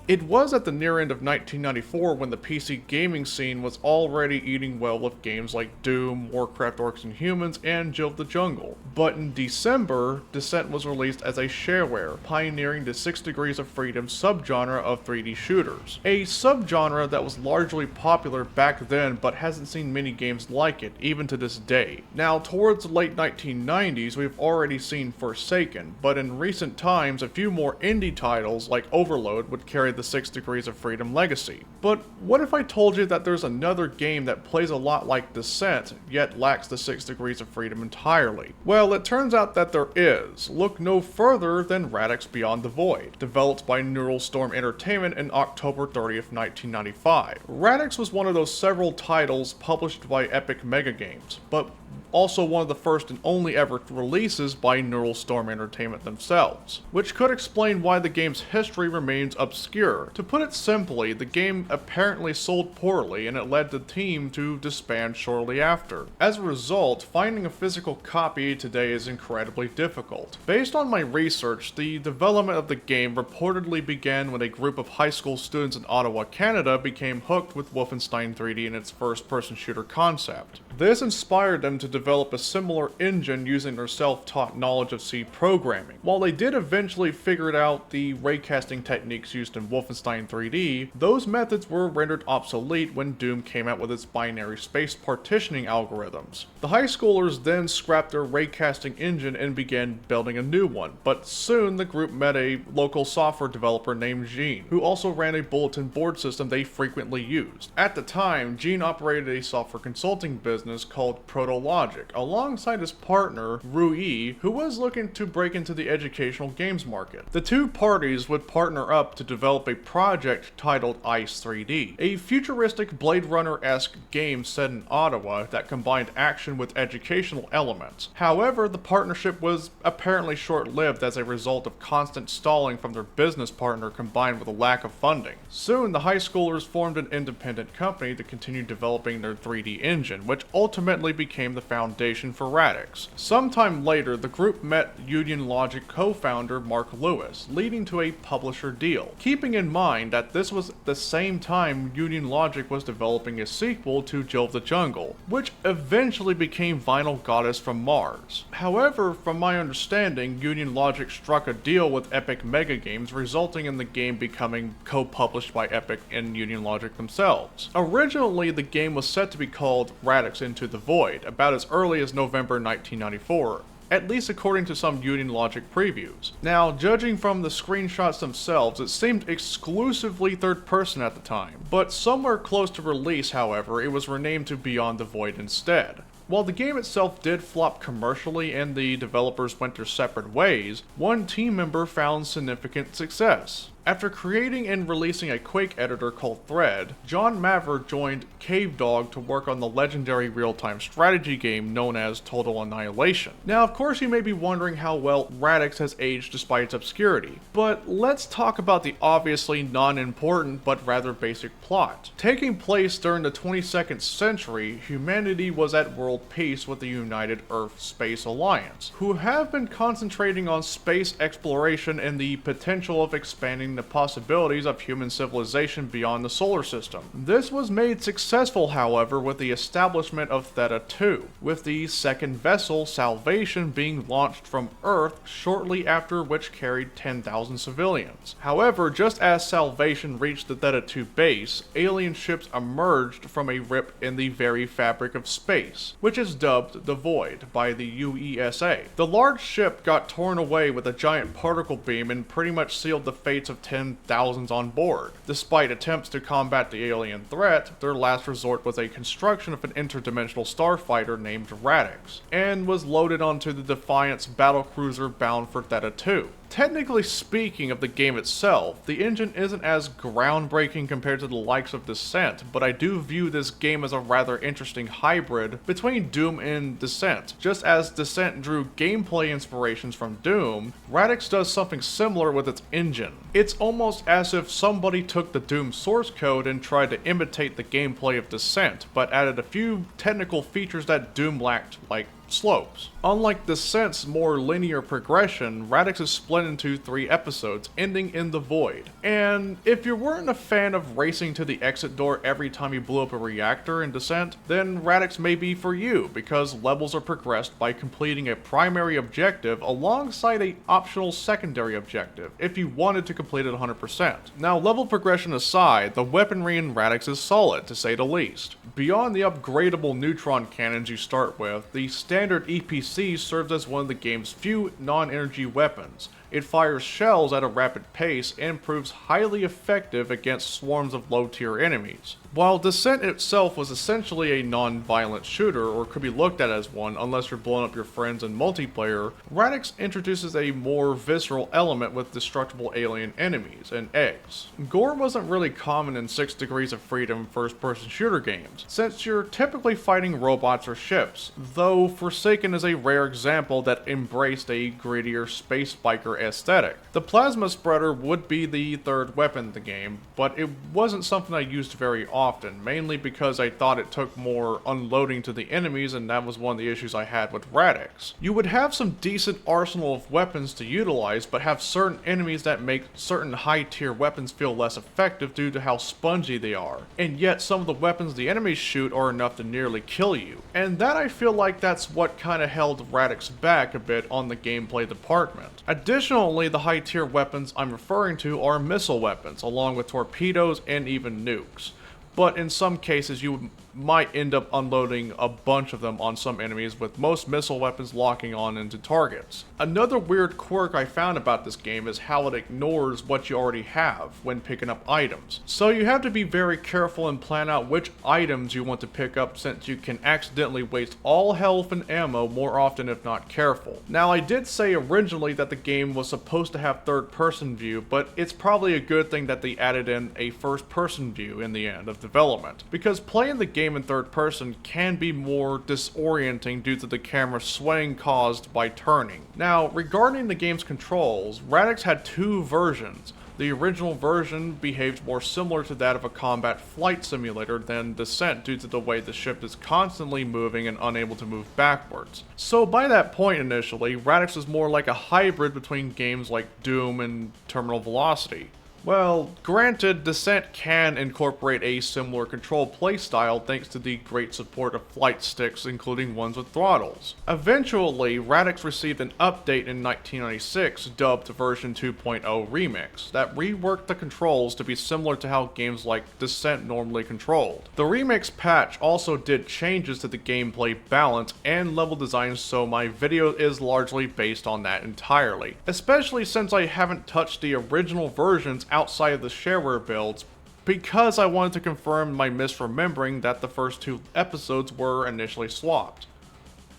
It was at the near end of 1994 when the PC gaming scene was already eating well with games like Doom, Warcraft Orcs and Humans, and Jill of the Jungle. But in December, Descent was released as a shareware, pioneering the 6 Degrees of Freedom subgenre of 3D shooters. A subgenre that was largely popular back then but hasn't seen many games like it, even to this day. Now, towards the late 1990s, we've already seen Forsaken, but in recent times, a few more indie titles like Overload would carry the 6 Degrees of Freedom legacy. But what if I told you that there's another game that plays a lot like Descent, yet lacks the 6 Degrees of Freedom entirely? Well, it turns out that there is. Look no further than Radix Beyond the Void, developed by Neural Storm Entertainment in October 30th, 1995. Radix was one of those several titles published by Epic Mega Games, but also one of the first and only ever releases by Neural Storm Entertainment themselves, which could explain why the game's history remains obscure. To put it simply, the game apparently sold poorly and it led the team to disband shortly after. As a result, finding a physical copy today is incredibly difficult. Based on my research, the development of the game reportedly began when a group of high school students in Ottawa, Canada became hooked with Wolfenstein 3D and its first-person shooter concept. This inspired them to develop a similar engine using their self-taught knowledge of C programming. While they did eventually figure out the raycasting techniques used in Wolfenstein 3D, those methods were rendered obsolete when Doom came out with its binary space partitioning algorithms. The high schoolers then scrapped their raycasting engine and began building a new one, but soon the group met a local software developer named Gene, who also ran a bulletin board system they frequently used. At the time, Gene operated a software consulting business called Protologic, alongside his partner, Rui, who was looking to break into the educational games market. The two parties would partner up to develop a project titled Ice 3D, a futuristic Blade Runner-esque game set in Ottawa that combined action with educational elements. However, the partnership was apparently short-lived as a result of constant stalling from their business partner combined with a lack of funding. Soon, the high schoolers formed an independent company to continue developing their 3D engine, which ultimately became the foundation for Radix. Sometime later, the group met Union Logic co-founder Mark Lewis, leading to a publisher deal. Keeping in mind that this was the same time Union Logic was developing a sequel to Jill of the Jungle, which eventually became Vinyl Goddess from Mars. However, from my understanding, Union Logic struck a deal with Epic Mega Games, resulting in the game becoming co-published by Epic and Union Logic themselves. Originally, the game was set to be called Radix Into the Void, about as early as November 1994. At least according to some Union Logic previews. Now, judging from the screenshots themselves, it seemed exclusively third person at the time, but somewhere close to release, however, it was renamed to Beyond the Void instead. While the game itself did flop commercially and the developers went their separate ways, one team member found significant success. After creating and releasing a Quake editor called Thread, John Maver joined Cavedog to work on the legendary real-time strategy game known as Total Annihilation. Now, of course, you may be wondering how well Radix has aged despite its obscurity, but let's talk about the obviously non-important but rather basic plot. Taking place during the 22nd century, humanity was at world peace with the United Earth Space Alliance, who have been concentrating on space exploration and the potential of expanding the possibilities of human civilization beyond the solar system. This was made successful, however, with the establishment of Theta 2, with the second vessel, Salvation, being launched from Earth shortly after, which carried 10,000 civilians. However, just as Salvation reached the Theta 2 base, alien ships emerged from a rip in the very fabric of space, which is dubbed the Void by the UESA. The large ship got torn away with a giant particle beam and pretty much sealed the fates of 10,000s on board. Despite attempts to combat the alien threat, their last resort was a construction of an interdimensional starfighter named Radix, and was loaded onto the Defiance battlecruiser bound for Theta 2. Technically speaking of the game itself, the engine isn't as groundbreaking compared to the likes of Descent, but I do view this game as a rather interesting hybrid between Doom and Descent. Just as Descent drew gameplay inspirations from Doom, Radix does something similar with its engine. It's almost as if somebody took the Doom source code and tried to imitate the gameplay of Descent, but added a few technical features that Doom lacked, like slopes. Unlike Descent's more linear progression, Radix is split into 3 episodes, ending in the void. And if you weren't a fan of racing to the exit door every time you blew up a reactor in Descent, then Radix may be for you, because levels are progressed by completing a primary objective alongside a optional secondary objective, if you wanted to complete it 100%. Now, level progression aside, the weaponry in Radix is solid, to say the least. Beyond the upgradable neutron cannons you start with, the standard EPC serves as one of the game's few non-energy weapons. It fires shells at a rapid pace and proves highly effective against swarms of low-tier enemies. While Descent itself was essentially a non-violent shooter, or could be looked at as one unless you're blowing up your friends in multiplayer, Radix introduces a more visceral element with destructible alien enemies and eggs. Gore wasn't really common in 6 Degrees of Freedom first-person shooter games, since you're typically fighting robots or ships, though Forsaken is a rare example that embraced a grittier space biker aesthetic. The plasma spreader would be the third weapon in the game, but it wasn't something I used very often, mainly because I thought it took more unloading to the enemies, and that was one of the issues I had with Radix. You would have some decent arsenal of weapons to utilize, but have certain enemies that make certain high tier weapons feel less effective due to how spongy they are, and yet some of the weapons the enemies shoot are enough to nearly kill you. And that I feel like that's what kinda held Radix back a bit on the gameplay department. Additionally, the high tier weapons I'm referring to are missile weapons, along with torpedoes and even nukes. But in some cases you might end up unloading a bunch of them on some enemies, with most missile weapons locking on into targets. Another weird quirk I found about this game is how it ignores what you already have when picking up items. So you have to be very careful and plan out which items you want to pick up, since you can accidentally waste all health and ammo more often if not careful. Now, I did say originally that the game was supposed to have third-person view, but it's probably a good thing that they added in a first-person view in the end of development, because playing the game in third person can be more disorienting due to the camera swaying caused by turning. Now, regarding the game's controls, Radix had 2 versions. The original version behaved more similar to that of a combat flight simulator than Descent due to the way the ship is constantly moving and unable to move backwards. So by that point initially, Radix was more like a hybrid between games like Doom and Terminal Velocity. Well, granted, Descent can incorporate a similar control playstyle thanks to the great support of flight sticks, including ones with throttles. Eventually, Radix received an update in 1996 dubbed version 2.0 Remix that reworked the controls to be similar to how games like Descent normally controlled. The Remix patch also did changes to the gameplay balance and level design, so my video is largely based on that entirely, especially since I haven't touched the original versions outside of the shareware builds, because I wanted to confirm my misremembering that the first 2 episodes were initially swapped.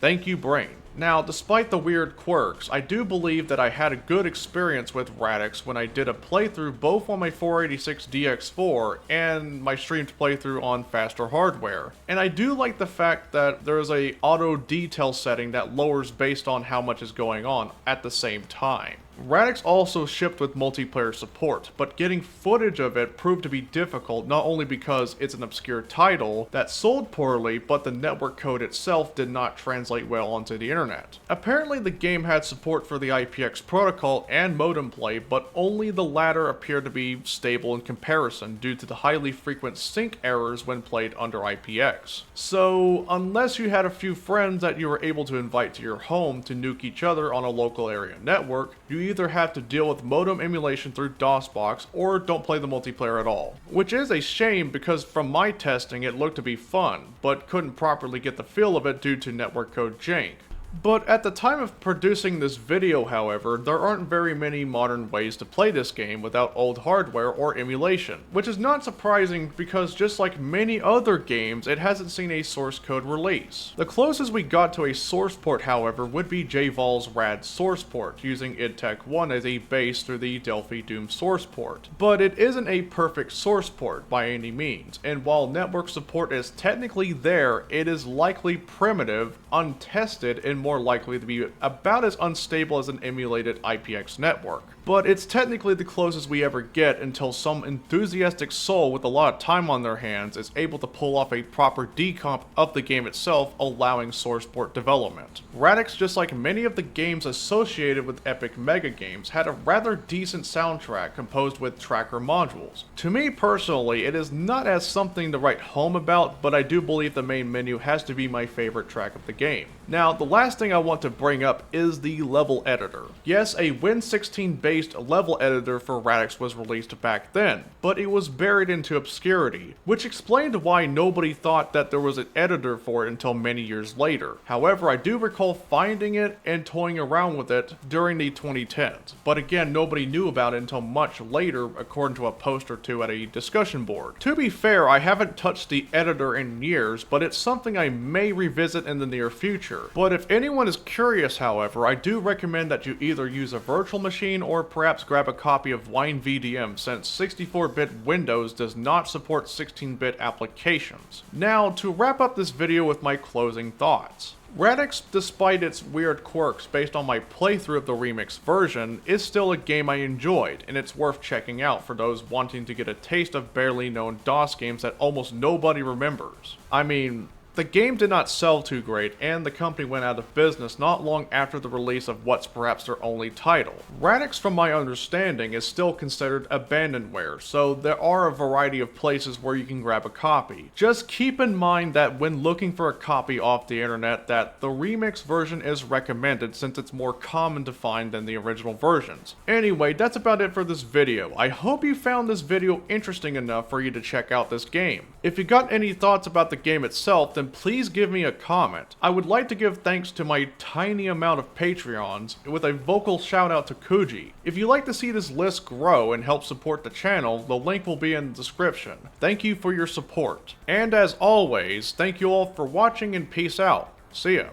Thank you, brain. Now, despite the weird quirks, I do believe that I had a good experience with Radix when I did a playthrough both on my 486 DX4 and my streamed playthrough on faster hardware. And I do like the fact that there is a auto detail setting that lowers based on how much is going on at the same time. Radix also shipped with multiplayer support, but getting footage of it proved to be difficult, not only because it's an obscure title that sold poorly, but the network code itself did not translate well onto the internet. Apparently the game had support for the IPX protocol and modem play, but only the latter appeared to be stable in comparison due to the highly frequent sync errors when played under IPX. So unless you had a few friends that you were able to invite to your home to nuke each other on a local area network, you either have to deal with modem emulation through DOSBox or don't play the multiplayer at all. Which is a shame, because from my testing it looked to be fun, but couldn't properly get the feel of it due to network code jank. But at the time of producing this video, however, there aren't very many modern ways to play this game without old hardware or emulation, which is not surprising because just like many other games, it hasn't seen a source code release. The closest we got to a source port, however, would be jval's RAD source port, using idTech 1 as a base through the Delphi Doom source port. But it isn't a perfect source port by any means, and while network support is technically there, it is likely primitive, untested, and more likely to be about as unstable as an emulated IPX network. but it's technically the closest we ever get until some enthusiastic soul with a lot of time on their hands is able to pull off a proper decomp of the game itself, allowing source port development. Radix, just like many of the games associated with epic mega games, had a rather decent soundtrack composed with tracker modules. To me personally, it is not as something to write home about, but I do believe the main menu has to be my favorite track of the game. Now, the last thing I want to bring up is the level editor. Yes, a Win16 based level editor for Radix was released back then, but it was buried into obscurity, which explained why nobody thought that there was an editor for it until many years later. However, I do recall finding it and toying around with it during the 2010s, but again, nobody knew about it until much later, according to a post or two at a discussion board. To be fair, I haven't touched the editor in years, but it's something I may revisit in the near future. But if anyone is curious, however, I do recommend that you either use a virtual machine or perhaps grab a copy of winevdm, since 64-bit Windows does not support 16-bit applications. Now, to wrap up this video with my closing thoughts. Radix, despite its weird quirks based on my playthrough of the remix version, is still a game I enjoyed, and it's worth checking out for those wanting to get a taste of barely known DOS games that almost nobody remembers. I mean, the game did not sell too great, and the company went out of business not long after the release of what's perhaps their only title. Radix, from my understanding, is still considered abandonware, so there are a variety of places where you can grab a copy. Just keep in mind that when looking for a copy off the internet, that the remix version is recommended since it's more common to find than the original versions. Anyway, that's about it for this video. I hope you found this video interesting enough for you to check out this game. If you got any thoughts about the game itself, then please give me a comment. I would like to give thanks to my tiny amount of Patreons, with a vocal shout out to Kuji. If you'd like to see this list grow and help support the channel, the link will be in the description. Thank you for your support. And as always, thank you all for watching and peace out. See ya.